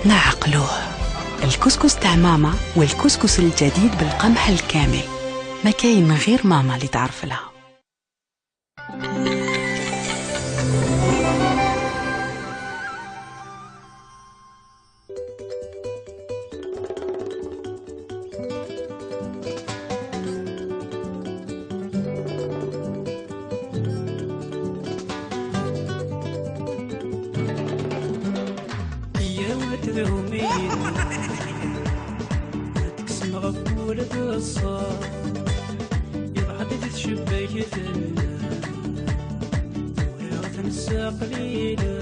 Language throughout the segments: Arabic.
نعقلوه. الكسكس تاع ماما والكسكس الجديد بالقمح الكامل، ما كاين غير ماما اللي تعرف لها. تقسم غفولة الصار يضحك تتشبك ثنا ورا تنسى قليلا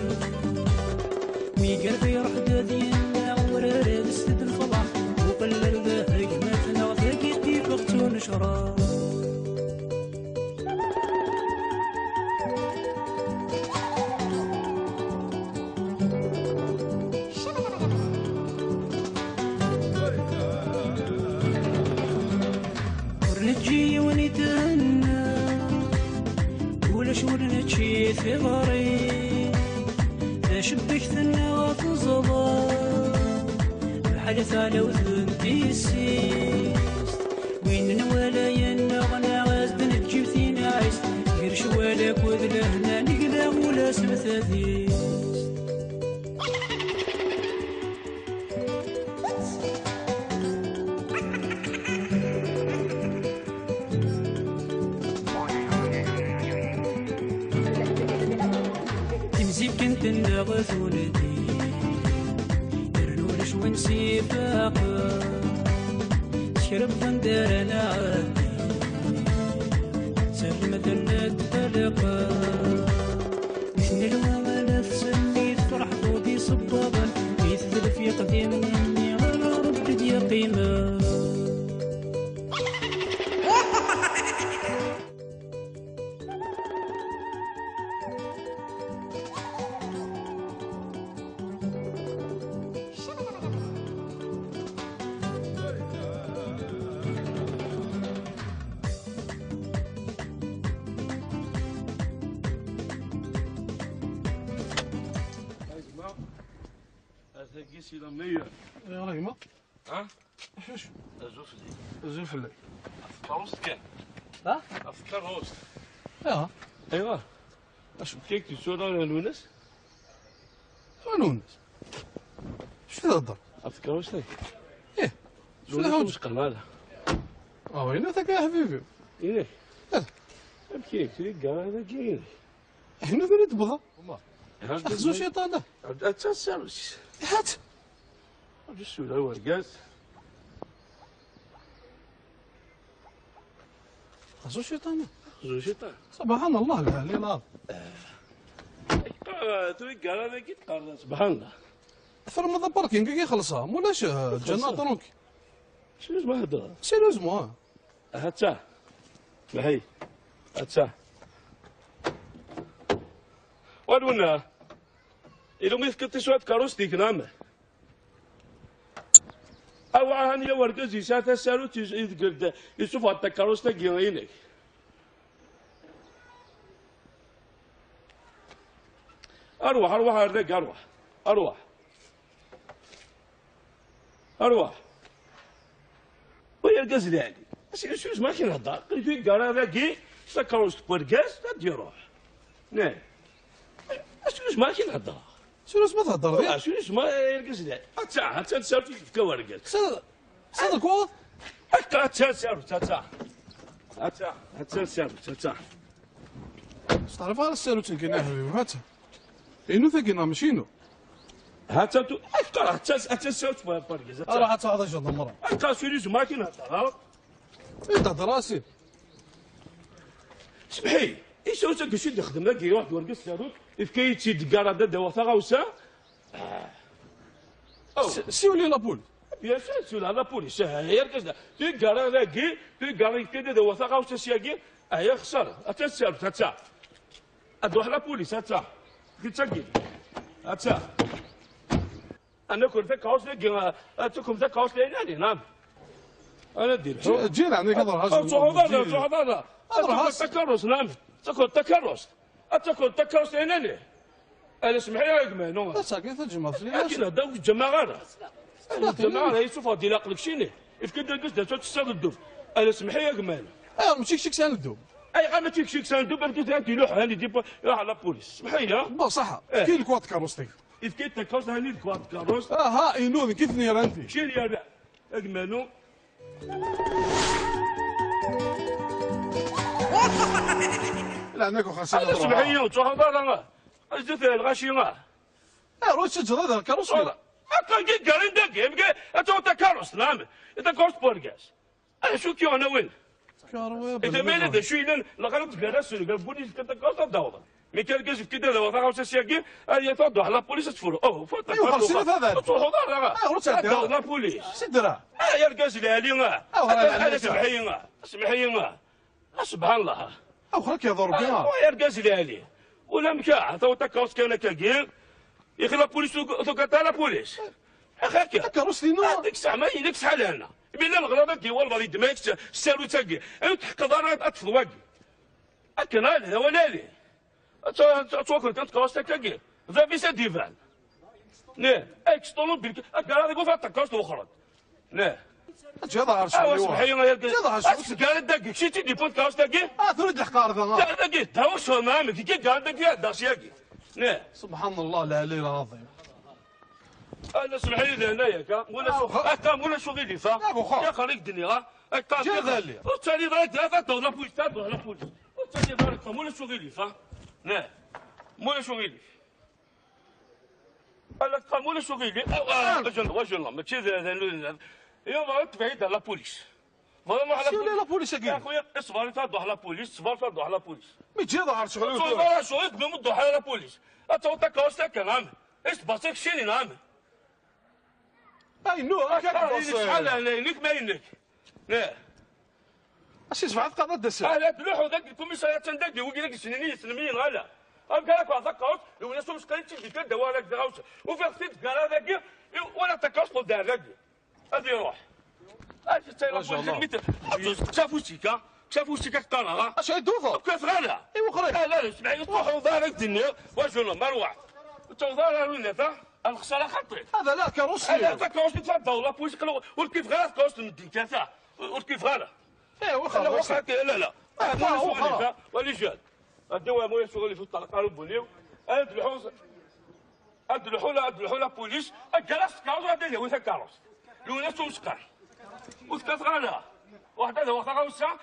مي قلبي راح دادينا ورا راسد الفضح وقلل ذاك ما تنغذاك يدي وقت ونشرا نجي ونتهنى ولا شورنا تشي في ضري شبكت النواة الظلام الحدث على وذن تيسيست وين ولا ينغنى غازد نجيب ثينا عيست غير شوالك وذلهنا نقلا ولا سبثاثيست كنت النغث ولدي يرنولش ونسي فاقا شرب فندر انا عادي سلمة النتفلقا من الوامل تسميت فرح ضودي صبابا يثل في قديم مني على ربك يا قيمة قيسي لمية يا ريما ها؟ شوش الزفلي الزفلي أفكار روست كان ها؟ أفكار روست ايوا أشو كيك تسوى لونس؟ نونس شو تهضر؟ أفكار روست ايه شو لونس الهوج؟ مش قلالة وين ذاك يا حبيبي؟ إيه اه أبكيك تريد قال هذا كين احنا فين تبغى؟ خزو شيطانه أتسالس هات أجلسوا الأول قاس خزو شيطانه خذوا شيطان سبحان الله العلي العظيم تريد قال هذا كيت قال سبحان الله فرما ذا باركينغ كي يخلصها مولاش جنة طرونكي شنو اسمه هذا؟ سيريوزمون هاتسا بهي هاتسا وادونا إلو ميث كنت سوات كاروستيك نعم أو هاني ورقزي ساتا ساروت يشوف حتى كاروستا جيرينك أروح أردك أروح ويرقز لي يعني شو ما كان هذا قلت قال هذا كي سكروست برقاس تدي روح نعم شو ما كان هذا شنو اسمه تهضر ذي؟ شو اسمه يرقز لي حتى تساوي في كورقز صدق واضح؟ حتى تساوي تعرف على السيروتين كنا حبيبي هاتها إنو ثقنا مشينو هاتها تو حتى تساوي في برقاز راح هذا شو ضمره حتى شو ما كان هذا انت دراسي سمحي ايش هو تاك شي يخدم لك يروح يورقص ساروت يفكي تي قرا دا وثا غوسا سيولي لابول يا سيدي لا بوليس يركز تي قرا لاكي تي قرا كده دا وثا غوسا سياكي ايا خسر اتسال تتا ادوح لا بوليس تتا كتسكي تتا انا كنت كاوس لك اتكم ذا كاوس لي نعم انا ندير جينا عندك هذا الحاجه صعوبة تكرس نعم تكون تكرس لأنني انا سمح لي يا كمانو لا ساكن تجمع في لكن هذا الجماعه انا الجماعه يشوف هذه لا قلك شيني يفكر قلت ده تستاذ الدوب انا سمح لي يا كمانو ماشي شيك ساندو اي غير ما تيكشيك ساندو بردو انت لوح هاني ديبا راح على بوليس سمح لي با صح كاين الكوات كاروستي يفكر تكوز هاني الكواد كاروس ها اينو كيف نير انت شيل يا لا يا كمانو لا ناكو خاصنا انا سمح لي وتوها دارنا ازيت الغاشيه روح شجر هذا الكاروس ولا هكا جيت قال عندك يبقى انت كاروس نعم انت كوست بورغاس انا شو كيو انا وين كارو اذا ما هذا شو لان لغرض كراس قال بوليس كنت كوست داوض مي كان كاز كده لو فاهم سياقي هي تفضل على بوليس تفور او فوت ايوا خلصنا هذا تروحوا دار روح لا بوليس سدرا يا الكاز اللي علينا انا سمحينا سبحان الله او خلك يا ضربنا يا الكاز اللي عليه ولا مكاع تو تكوس كان كاكير يخلى البوليس توقع لا بوليس اخاك كاروس لينو ديك الساعه ما ديك الساعه لنا بلا الغرض كي والله يد ما السالو تاكي تحق دار اطفل واقي اكن هذا ولا لي توكل كنت كوستا كاكي ذا في ديفان نه اكس طولو بيك اكا يقول فات كوست وخرج نه هذا عرش سبحان يا قال داك شي تي بون كوستا كي ثريد الحقار ذا داك تاوش مام كي قال داك داسياكي نه سبحان الله العلي العظيم انا سمح لي هنايا كا ولا شو غير فا يا خليك الدنيا هكا جا وتاني ضربت ثلاثه دوله بويس دوله بويس وتاني ضربت ولا شو غير فا نه ولا شو غير انا قام ولا شو غير وجل ما تشي يوم ضربت بعيد على البوليس والله على لا بوليس يا اخويا اصبر تضح على البوليس صبر على البوليس ميجي هذا عرش صبر شو يقبل مضح على البوليس اتوقع كوستا كلام ايش بصير شيني نعم اي نو شحال عليك ما ينك لا اش سمعت قاعد الدس لا تلوحوا ذاك الكوميساريات تندق وقال لك سنين سنمين غلا قال لك هذاك كوس لو الناس مش قايل تجي كده ولا دراوش وفي خصيت قال هذاك ولا تكوس دار ذاك هذه روح اش شافوا شيكا شافوا شيكا طالعه اش يدوفوا كيف غلا ايوا خرج لا اسمع يطلعوا دارك الدنيا واش ولا مروح توضار وين ذا الخساره خطيت هذا لا كاروس هذا كوست تفضل لا بويس والكيف غير كوست ندي كذا والكيف غير ايوا خلاص لا ورجال الدواء مويه شغل في الطرق قالوا بنيو ادلحوا لا بوليس الجلاس كاروس هذا اللي هو كاروس لو ناس مسكر وسكت غالا واحد هذا واحد غاوسا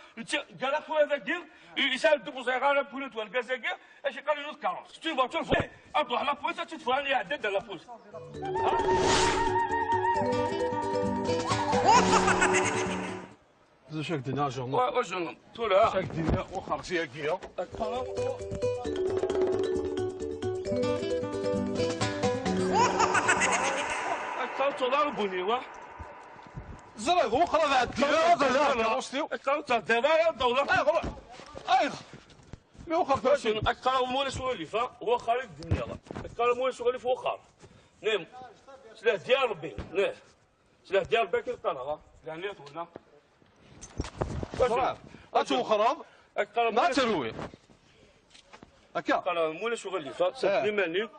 جلاس هو هذا دير يسال دبو زي غالا بوليت والكازاكي اش قال له كاروس تي فاتور فوق اطلع لا بوليس تدفعني يعدد لا بوليس شاك دينا جون وجن طولها شاك دينا وخرج سياكيه كاروس ضربوني وا زرق هو خرج عاد هذا لا كاروستيو كاروس دابا الدوله اي مي هو خرج الكارو مو سواليف هو خارج الدنيا الكارو مو سواليف هو خارج نعم سلاح ديال ربي نعم سلاح ديال ربي كالقناه يعني ولا اتو خراب ما تروي هكا قال مولا سواليف سليماني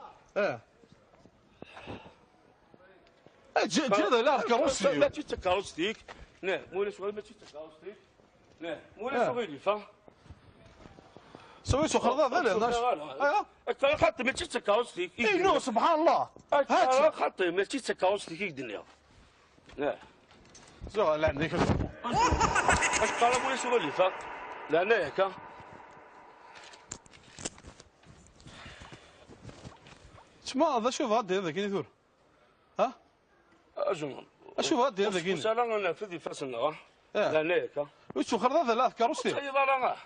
هذا لا كاروسي لا تيتكاروستيك نعم مولا سواليف ما تيتكاروستيك نعم مولا سواليف سويتو خرضه ذا اكثر حتى ما تتكاوستيك اي نو سبحان الله هات حتى ما تتكاوستيك الدنيا لا زو لا عندك اكثر مو يسوى لي فا لا انا ياك تسمع هذا شوف هذا كاين يدور ها اجمل اشوف هذا كاين سلام انا في فاسنا لا انا ياك وشو خرضه لا كاروسي اي ضرنا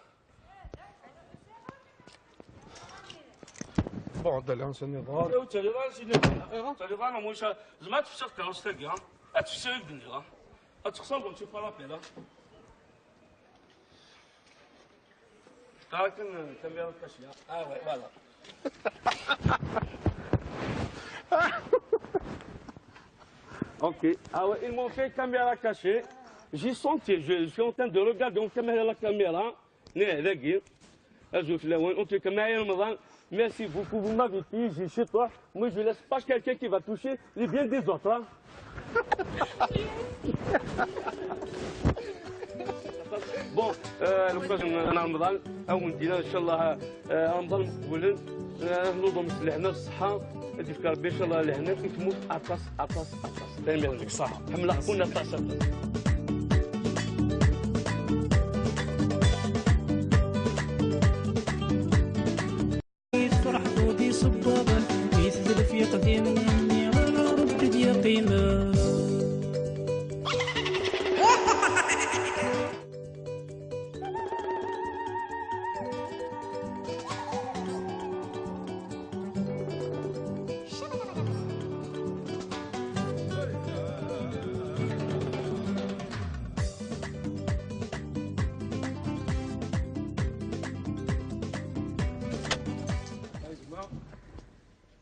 بعد الان سني ضار لو تليفون سيدي تليفون موش زعما تفسخ كاوستيك ها تفسخ الدنيا تخسر كنت فرابي لا لكن كاميرا كاشيه وي فوالا Ok. Ah ouais, ils m'ont fait caméra cachée. J'ai senti, je suis en train de regarder, on caméra la caméra. Ne, là, on te caméra Ramadan. Merci beaucoup, vous m'avez dit, j'ai chez toi. Moi, je laisse pas quelqu'un qui va toucher les biens des autres. Hein. بون لوكاش انا رمضان او ندينا ان شاء الله رمضان مقبولا نوضوا مسلحنا بالصحه هادي في ربي ان شاء الله لهنا كي تموت اطاس اطاس اطاس دايما يعطيك الصحه حمل خونا طاس يفرح ودي صبابا يثبت في قديم مني على رد يقيمه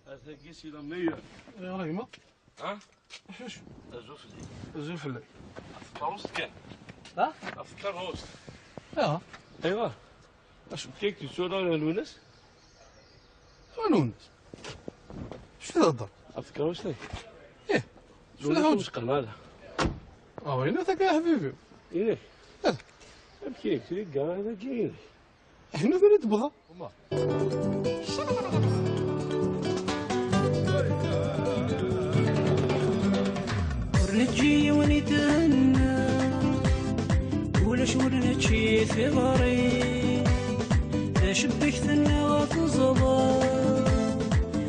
هذا كيسي لا ميور يا ريما ها شوش الزوفلي الزفلي كروس كان ها افكار روس اه ايوا اش كيك تصوروا لونس قانون شو تهضر افكار روس ايه شو لونس الحوج مش قرماله وين ذاك يا حبيبي إيه اه أبكي تريق هذا جيل احنا فين تبغى ورنجي ونتهنى ولاش ورنتشي ثغري شبكت النغى في الزبار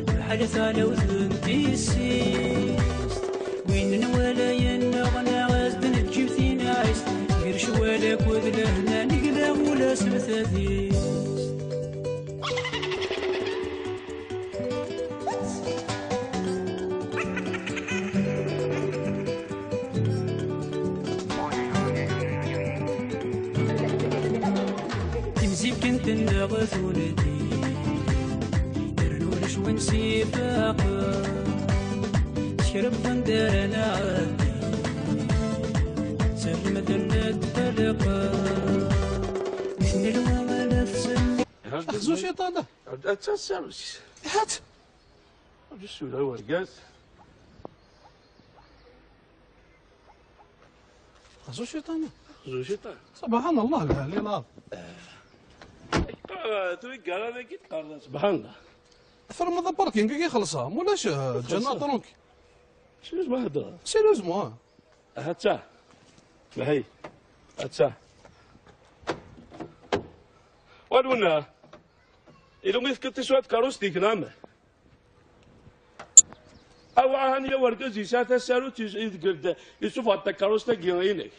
بحال ثالة وثنتي السيست وين نوالا ينغنى غازد نجيب ثينا عيست قرش والك وذلهنا نقلا ولا سبثاثيست كنت النغث ولدي يرنول شوي نسيباقا شرب بندر انا عادي سلمة النتفلقا مثل الوغلة تسلم خزو شيطان ده أتسالس هات السؤال هو الجاز خزو شيطان ده زو شيطان سبحان الله العلي العظيم تريق هذا كي تقرر سبحان الله فرما باركينغ كي يخلصها مولاش جنة طرونكي شنو اسمها هضره سيريوزمون هاتا هاي هاتا ولونا إلو ميسكت شوية كاروستي كنامه أو هاني ورقة زيسات سالو تيز يشوف هاتا كاروستا جيرينك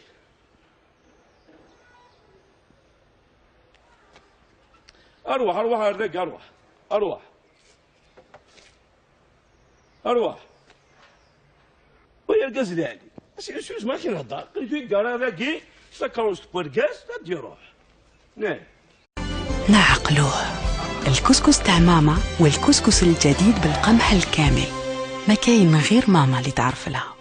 أروح أروح أردك أروح أروح أروح ويرقى زلالي شو ما كاين هضر قلت قال هذا كي سكروس برقاس غادي يروح نعم نعقلوه الكسكس تاع ماما والكسكس الجديد بالقمح الكامل ما كاين غير ماما اللي تعرف لها.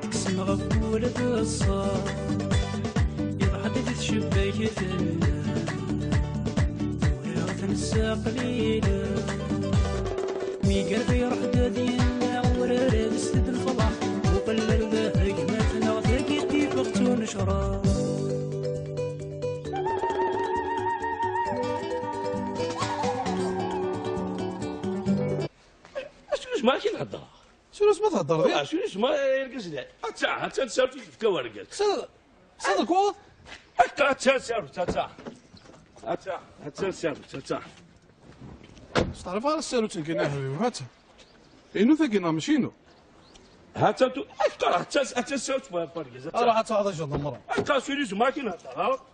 تقسم غفولة الصار يضحك شباك ثنا ثورة نسا قليلة مي قلبي يروح دادينا ورا بسد الفضح وقلل ذاك ما تنغث كيدي بغتو نشرا ما كاين هضره شنو اسمها تهضر فيها شنو اسمها يرقص لها حتى تساوي في ورقات صدق واضح هكا حتى تعرف على السيرو تنكينا حبيبي هات إنو ثقينا مشينو هات تو حتى تساوي في ورقات راح هذا شو ضمره هكا سيريوس ما كاين هضره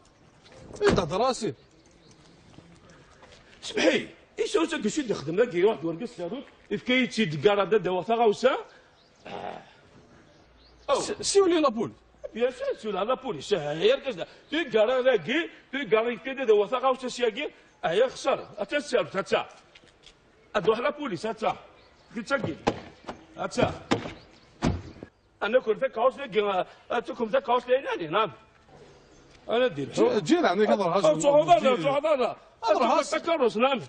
انت دراسي سمحي ايش هو تاك شي يخدم لك واحد ورقص هذوك كي تيد كارا دا وثا غاوسا سيولي لابول بيان سور سولا لا بوليس هي كذا تيغارا لاكي تيغارا كده وثاقه وتسياكي ايا خسر اتسال تتا ادوح لا بوليس تتا كتسجل تتا انا كنت كاوس لكن اتكم كاوس لاني نعم انا دير جيل عندك هذا الهجم صعوبه صعوبه تكرس نعم